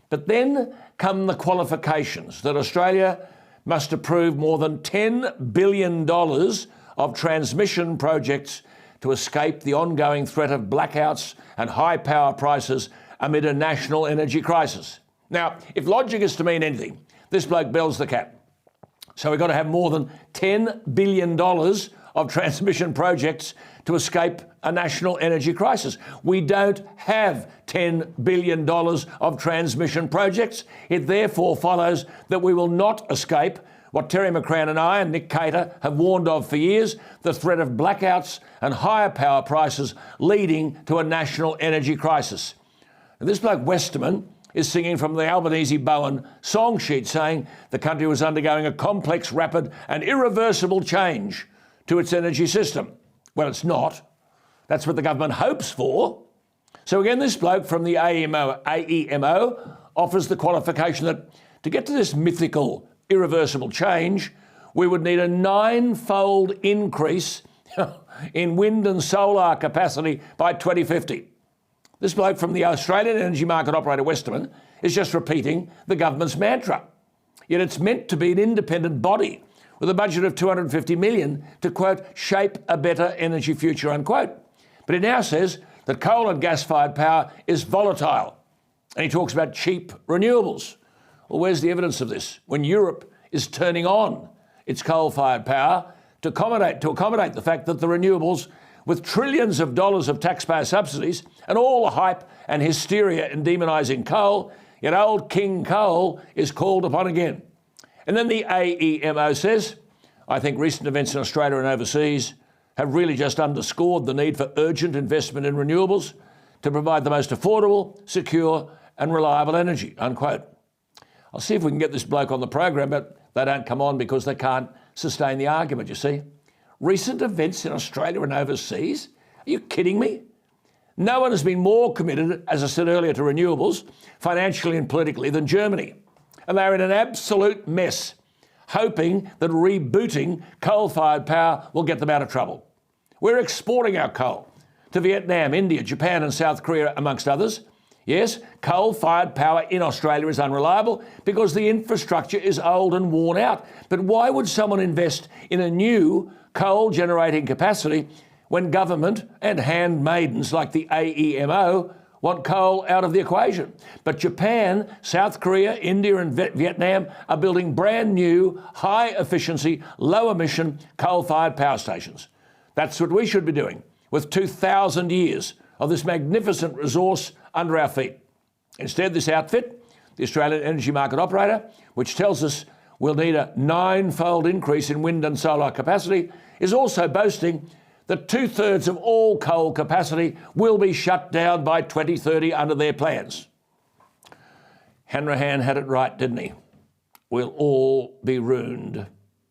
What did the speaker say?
But then come the qualifications that Australia must approve more than $10 billion of transmission projects to escape the ongoing threat of blackouts and high power prices amid a national energy crisis. Now, if logic is to mean anything, this bloke bells the cat. So we've got to have more than $10 billion of transmission projects to escape a national energy crisis. We don't have $10 billion of transmission projects. It therefore follows that we will not escape what Terry McCrann and I and Nick Cater have warned of for years, the threat of blackouts and higher power prices leading to a national energy crisis. And this bloke Westerman is singing from the Albanese Bowen song sheet saying the country was undergoing a complex, rapid and irreversible change to its energy system. Well, it's not. That's what the government hopes for. So again, this bloke from the AEMO offers the qualification that to get to this mythical, irreversible change, we would need a 9-fold increase in wind and solar capacity by 2050. This bloke from the Australian energy market operator Westerman is just repeating the government's mantra. Yet it's meant to be an independent body with a budget of $250 million to, quote, shape a better energy future, unquote. But it now says that coal and gas-fired power is volatile. And he talks about cheap renewables. Well, where's the evidence of this? When Europe is turning on its coal-fired power to accommodate the fact that the renewables, with trillions of dollars of taxpayer subsidies and all the hype and hysteria in demonising coal, yet old King Coal is called upon again. And then the AEMO says, I think recent events in Australia and overseas have really just underscored the need for urgent investment in renewables to provide the most affordable, secure and reliable energy, unquote. I'll see if we can get this bloke on the program, but they don't come on because they can't sustain the argument, you see. Recent events in Australia and overseas? Are you kidding me? No one has been more committed, as I said earlier, to renewables, financially and politically, than Germany. And they're in an absolute mess, hoping that rebooting coal-fired power will get them out of trouble. We're exporting our coal to Vietnam, India, Japan and South Korea, amongst others. Yes, coal-fired power in Australia is unreliable because the infrastructure is old and worn out. But why would someone invest in a new coal-generating capacity when government and handmaidens like the AEMO want coal out of the equation? But Japan, South Korea, India and Vietnam are building brand new, high-efficiency, low-emission coal-fired power stations. That's what we should be doing with 2,000 years of this magnificent resource under our feet. Instead, this outfit, the Australian energy market operator, which tells us we'll need a 9-fold increase in wind and solar capacity, is also boasting that 2/3 of all coal capacity will be shut down by 2030 under their plans. Hanrahan had it right, didn't he? We'll all be ruined.